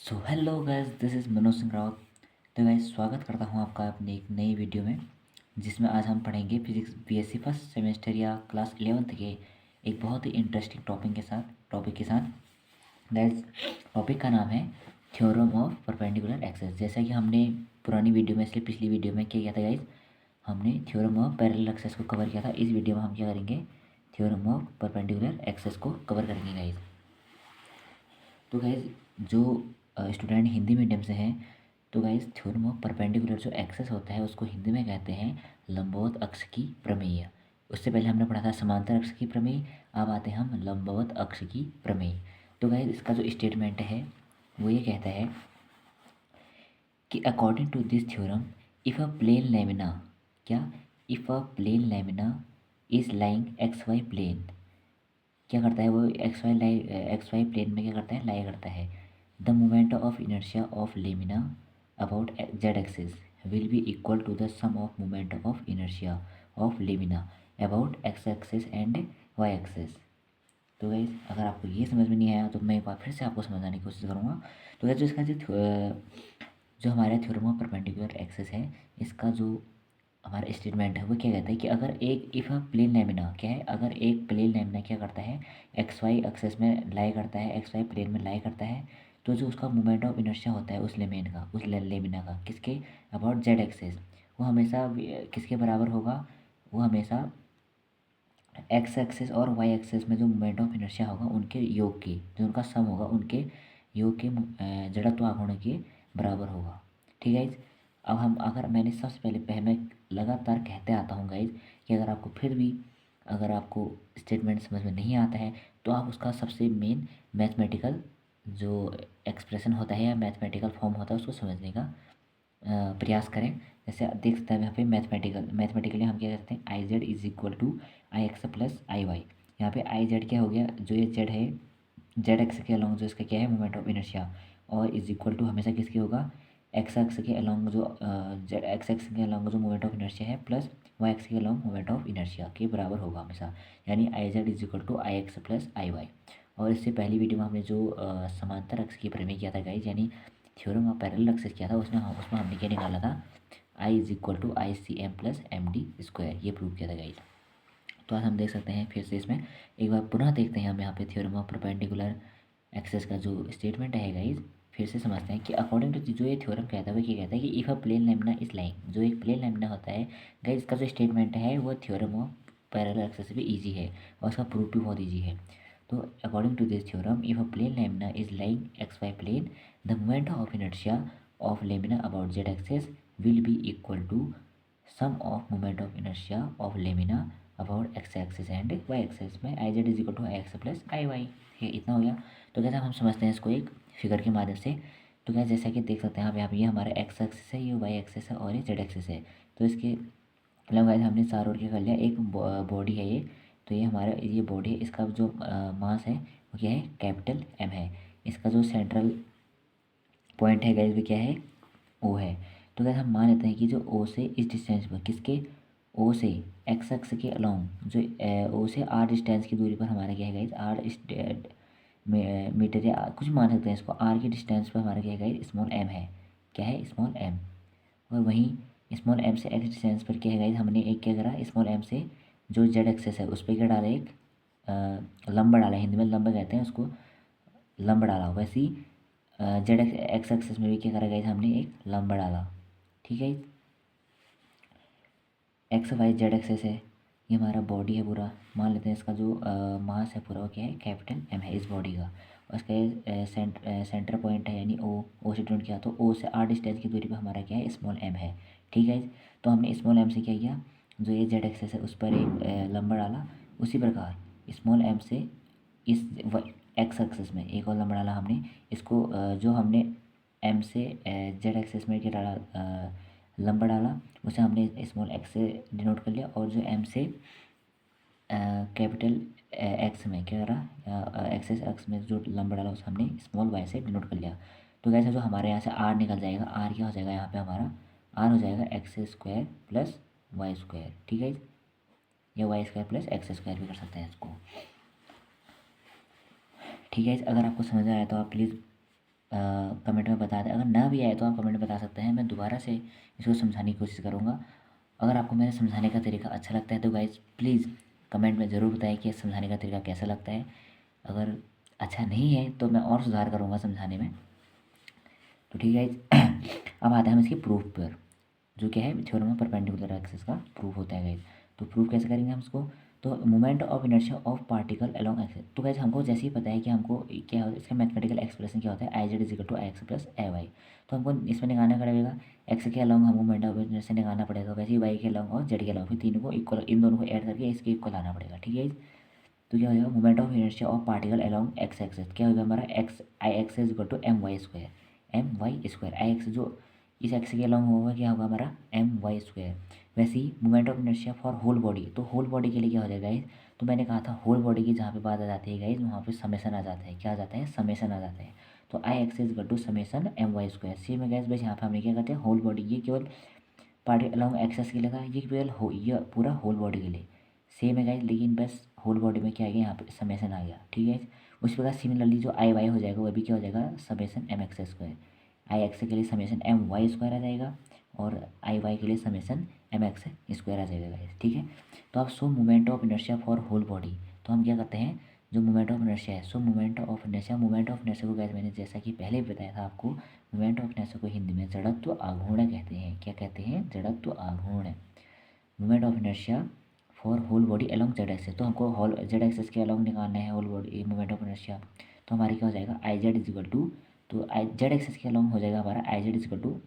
So hello guys, this is Manoj Singh Rawat. तो guys, स्वागत करता हूँ आपका अपने एक नई वीडियो में, जिसमें आज हम पढ़ेंगे फिजिक्स बीएससी फर्स्ट सेमेस्टर या क्लास 11th के एक बहुत ही इंटरेस्टिंग टॉपिक के साथ। गाइस, टॉपिक का नाम है थ्योरम ऑफ परपेंडिकुलर एक्सेस। जैसा कि हमने पुरानी वीडियो में, इसलिए पिछली वीडियो में क्या किया था गाइस, हमने थ्योरम ऑफ पैरेलल एक्सेस को कवर किया था। इस वीडियो में हम क्या करेंगे, थ्योरम ऑफ परपेंडिकुलर एक्सेस को कवर करेंगे गाइस। तो गाइस, जो स्टूडेंट हिंदी मीडियम से हैं, तो गाइस थ्योरम ऑफ परपेंडिकुलर जो एक्सेस होता है उसको हिंदी में कहते हैं लंबवत अक्ष की प्रमेय। उससे पहले हमने पढ़ा था समांतर अक्ष की प्रमेय, अब आते हैं हम लंबवत अक्ष की प्रमेय। तो गाइस, इसका जो स्टेटमेंट है वो ये कहता है कि according to this theorem, if a plane lamina, क्या, if a plane lamina is lying x y plane, क्या करता है वो एक्स वाई प्लेन में क्या करता है, लाई करता है। The moment of inertia of lamina about Z axis will be equal to the sum of moment of inertia of lamina about x axis and Y axis. तो guys, अगर आपको ये समझ में नहीं आया तो मैं एक बार फिर से आपको समझाने की कोशिश करूँगा। तो गाइस, जो इसका जो हमारा थ्योरम ऑफ परपेंडिकुलर एक्सिस है, इसका जो हमारा स्टेटमेंट है वो क्या कहता है कि अगर एक इफ़ अ प्लेन लैमिना, क्या है, अगर एक प्लेन लैमिना क्या करता है, एक्स वाई एक्सेस में लाई करता है, एक्स वाई प्लेन में लाई करता है, तो जो उसका मोमेंट ऑफ इनर्शिया होता है उस लेमिन का, उस लेमिना का, किसके, अबाउट जेड एक्सेस, वो हमेशा किसके बराबर होगा, वो हमेशा एक्स एक्सेस और वाई एक्सेस में जो मोमेंट ऑफ इनर्शिया होगा उनके योग की, जो उनका सम होगा उनके योग के जड़त्वाघूर्ण के बराबर होगा। ठीक है गाइज। अब हम, अगर मैंने सबसे पहले मैं लगातार कहते आता हूँ गाइज कि अगर आपको फिर भी, अगर आपको स्टेटमेंट समझ में नहीं आता है तो आप उसका सबसे मेन मैथमेटिकल जो एक्सप्रेशन होता है या मैथमेटिकल फॉर्म होता है उसको समझने का प्रयास करें। जैसे आप देख सकते हैं यहाँ पे मैथमेटिकली हम क्या करते हैं, I Z is equal to I x plus I Y. यहाँ पे आई जेड क्या हो गया, जो ये जेड है, जेड एक्स के अलॉन्ग जो इसका क्या है, मोमेंट ऑफ इनर्शिया, और इज इक्वल टू हमेशा किसके होगा, एक्स एक्स के अलॉन्ग जो जेड एक्स एक्स के अलॉन्ग जो मोमेंट ऑफ इनर्शिया है प्लस वाई एक्स के अलॉन्ग मोमेंट ऑफ इनर्शिया के बराबर होगा हमेशा। यानी I Z is equal to I x plus I Y. और इससे पहली वीडियो में हमने जो समांतर अक्ष की प्रमेय किया था गाइज, यानी थ्योरम ऑफ पैरेलल एक्सिस किया था, उसमें हमने क्या निकाला था, I is equal to I C M plus M D square, ये प्रूव किया था गाइज। तो आज हम देख सकते हैं फिर से इसमें एक बार पुनः देखते हैं हम यहाँ पे थ्योरम ऑफ परपेंडिकुलर एक्सेस का जो स्टेटमेंट है गाइज, फिर से समझते हैं कि अकॉर्डिंग टू जो ये थ्योरम कहता है वो क्या कहता है कि if a plane lamina is lying, जो एक प्लेन लैमिना होता है गाइज, इसका जो स्टेटमेंट है वो थ्योरम ऑफ पैरेलल एक्सेस से भी ईजी है और उसका प्रूफ भी बहुत ईजी है। तो according to this theorem, if a plane lamina is lying x y plane, the moment of inertia of lamina about z axis will be equal to sum of moment of inertia of lamina about x axis and Y axis में I Z is equal to I x plus I y. ये इतना हो गया। तो कैसे हम समझते हैं इसको एक फिगर के माध्यम से। तो क्या, जैसा कि देख सकते हैं आप यहाँ पे, ये हमारा एक्स एक्सिस है, ये वाई एक्सिस है और ये जेड एक्सिस है। तो इसके मतलब गाइस, हमने चारों ओर क्या कर लिया, एक बॉडी है ये, तो ये हमारा ये बॉडी है, इसका जो मास है वो क्या है, कैपिटल एम है। इसका जो सेंट्रल पॉइंट है गाइस वो क्या है, ओ है। तो गाइस, हम मान लेते हैं कि जो ओ से इस डिस्टेंस पर, किसके, ओ से एक्स एक्स के अलोंग, जो ओ से आर डिस्टेंस की दूरी पर हमारा क्या है गाइस, आर मीटर या कुछ मान सकते हैं इसको, आर की डिस्टेंस पर हमारा क्या है गाइस, स्मॉल एम है, क्या है, स्मॉल एम। और वहीं स्मॉल एम से एक्स डिस्टेंस पर क्या है गाइस, हमने एक क्या करा, स्मॉल एम से जो जेड एक्सेस है उस पर क्या डाला, एक लंब डाला, हिंदी में लंब कहते हैं उसको, लंब डाला। वैसे ही जेड एक्स एक्सेस में भी क्या करा गाइस, हमने एक लंब डाला। ठीक है, एक्स वाई जेड एक्सेस है, ये हमारा बॉडी है पूरा, मान लेते हैं इसका जो मास है पूरा वो क्या है, कैपिटल एम है इस बॉडी का। और इसका सेंटर पॉइंट है, यानी ओ से डिनोट किया, तो ओ से आर डिस्टेंस की दूरी पर हमारा क्या है, स्मॉल एम है। ठीक है, तो हमने स्मॉल एम से क्या किया, जो ये जेड एक्सेस है उस पर एक लंबा डाला। उसी प्रकार स्मॉल एम से इस एक्स एक्सेस में एक और लंबा डाला हमने, इसको जो हमने एम से जेड एक्सेस में क्या डाला, लंबा डाला, उसे हमने स्मॉल एक्स से डिनोट कर लिया। और जो एम से कैपिटल एक्स में क्या करा, एक्सेस एक्स में जो लंबा डाला उसे हमने स्मॉल वाई से डिनोट कर लिया। तो कैसे, जो हमारे यहाँ से आर निकल जाएगा, आर क्या हो जाएगा यहाँ पे हमारा, आर हो जाएगा X square plus Y square. ठीक है, या Y square plus X square भी कर सकते हैं इसको। ठीक है, अगर आपको समझ आया तो आप प्लीज़ कमेंट में बता दें। अगर ना भी आए तो आप कमेंट में बता सकते हैं, मैं दोबारा से इसको समझाने की कोशिश करूँगा। अगर आपको मेरे समझाने का तरीका अच्छा लगता है तो गाइज़ प्लीज़ कमेंट में ज़रूर बताएं कि समझाने का तरीका कैसा लगता है। अगर अच्छा नहीं है तो मैं और सुधार करूँगा समझाने में। तो ठीक है गाइज, अब आते हैं हम इसकी प्रूफ पर, जो क्या है थ्योरम ऑफ परपेंडिकुलर एक्सिस का प्रूफ होता है गाइज। तो प्रूफ कैसे करेंगे हम इसको, तो moment of inertia of particle along axis. तो गाइज हमको जैसे ही पता है कि हमको क्या होता है, इसका मैथमेटिकल एक्सप्रेशन क्या होता है, I Z is equal to I x plus A Y. तो हमको इसमें निकालना पड़ेगा एक्स के अलोंग हमको मोमेंट ऑफ इनर्शिया निकालना पड़ेगा, वैसे ही वाई के अलोंग और जेड के अलोंग, फिर तीनों को इक्वल, इन दोनों को ऐड करके इसके इक्वल आना पड़ेगा। ठीक है, तो क्या हो जाएगा, moment of inertia of particle along X axis क्या होगा हमारा, X I x is equal to M Y square, M Y square. I X जो इस एक्स के अलोंग होगा क्या होगा हमारा, एम वाई स्क्वायर। वैसे ही moment of inertia for whole body, तो होल बॉडी के लिए क्या हो जाएगा गाइस, तो मैंने कहा था होल बॉडी की जहाँ पे बात आ जाती है गाइस, वहाँ पे समेसन आ जाता है, क्या आ जाता है, समेसन आ जाता है। तो I x is equal to summation M Y square. Same है गाइस, बस यहाँ पे हमने क्या करते हैं, होल बॉडी, ये केवल पार्टी अलोंग एक्सेस के लिए था, ये केवल हो ये पूरा होल बॉडी के लिए सेम है गाइस, लेकिन बस होल बॉडी में क्या आ गया, यहाँ पे समेसन आ गया। ठीक है, उस प्रकार सिमिलरली जो आई वाई हो जाएगा वह भी क्या हो जाएगा, summation M X square. I X के लिए समेसन एम वाई स्क्वायर आ जाएगा और आई वाई के लिए समेसन एम एक्स स्क्वायर आ जाएगा गाइस। ठीक है, तो अब so moment of inertia for whole body, तो हम क्या करते हैं, जो मोमेंट ऑफ इनर्शिया है, सो moment of inertia, moment of inertia को गाइस मैंने जैसा कि पहले भी बताया था आपको, मोमेंट ऑफ इनर्शिया को हिंदी में जड़त्व आघूर्ण कहते हैं। क्या कहते हैं, जड़त्व आघूर्ण। Moment of inertia for whole body along Z axis, तो हमको होल जेड एक्सेस के अलोंग निकालना है whole body moment of inertia. तो हमारे क्या हो जाएगा, I Z is equal to, तो आई जेड एक्सेस के अलोंग हो जाएगा हमारा I Z is equal to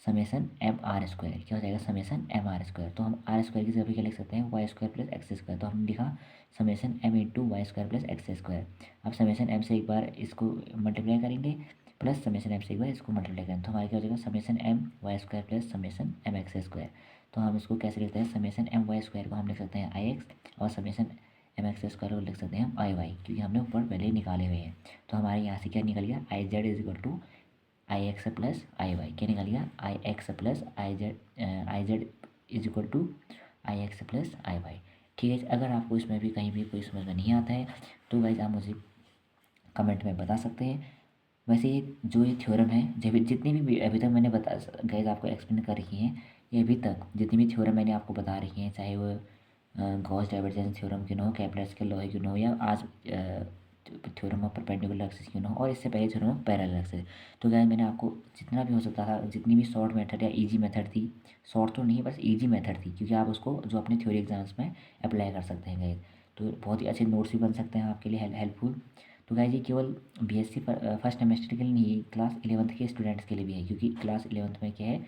summation M R square. क्या हो जाएगा, समेसन एम आर स्क्वायर। तो हम आर स्क्वायर की जगह पे क्या लिख सकते हैं, Y square plus X square. तो हमने लिखा summation M into Y square plus X square. अब समेसन एम से एक बार इसको मल्टीप्लाई करेंगे प्लस समेसन एम से एक बार इसको मल्टीप्लाई करेंगे, तो हमारे क्या हो जाएगा, summation M Y square plus summation M X square. तो हम इसको कैसे लिखते हैं, समेसन एम वाई स्क्वायर को हम लिख सकते हैं आई एक्स और समेसन एम एक्स स्क्वायर को लिख सकते हैं हम आई वाई, क्योंकि हमने ऊपर पहले ही निकाले हुए हैं। तो हमारे यहाँ से क्या निकल गया, I Z is equal to I x plus I y. क्या निकल गया, I x plus I Z is equal to I x plus I y. ठीक है, अगर आपको इसमें भी कहीं भी कोई समझ में नहीं आता है तो गाइज आप मुझे कमेंट में बता सकते हैं। वैसे ये जो ये थ्योरम है, जब जितनी भी अभी तक मैंने बता गाइज आपको एक्सप्लेन कर रखी हैं, ये अभी तक जितनी भी थ्योरम मैंने आपको बता रखी हैं, चाहे वो गॉस डाइवर्जेंस थ्योरम क्यों ना हो, कैपलर्स के लॉ क्यों ना हो, या आज थ्योरम ऑफ परपेंडिकुलर एक्सिस क्यों ना हो, और इससे पहले थ्योरम ऑफ पैरेलल एक्सिस। तो गाइज मैंने आपको जितना भी हो सकता था, जितनी भी शॉर्ट मेथड या ईजी मेथड थी, शॉर्ट तो नहीं बस ईजी मेथड थी, क्योंकि आप उसको जो अपने थ्योरी एग्जाम्स में अप्लाई कर सकते हैं गाइज, तो बहुत ही अच्छे नोट्स भी बन सकते हैं आपके लिए हेल्पफुल। तो गाइज ये केवल बीएससी फर्स्ट सेमेस्टर के लिए नहीं, क्लास 11th के स्टूडेंट्स के लिए भी है, क्योंकि क्लास 11th में क्या है,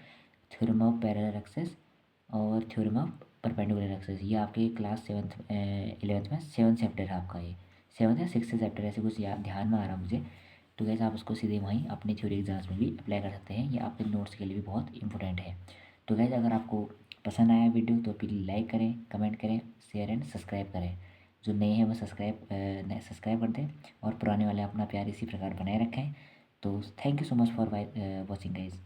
थ्योरम ऑफ पैरेलल एक्सिस और थ्योरम ऑफ परपेंडिकुलर एक्सिस, ये आपके क्लास 11th में 7 चैप्टर है आपका, ये 7 या 6 चैप्टर ऐसे कुछ याद ध्यान में आ रहा मुझे। तो गाइज आप उसको सीधे वहीं अपने थ्योरी एग्जाम्स में भी अप्लाई कर सकते हैं, ये आपके नोट्स के लिए भी बहुत इंपॉर्टेंट है। तो गाइज अगर आपको पसंद आया वीडियो तो प्लीज़ लाइक करें, कमेंट करें, शेयर एंड सब्सक्राइब करें। जो नए हैं वो सब्सक्राइब कर दें और पुराने वाले अपना प्यार इसी प्रकार बनाए रखें। तो thank you so much for watching guys.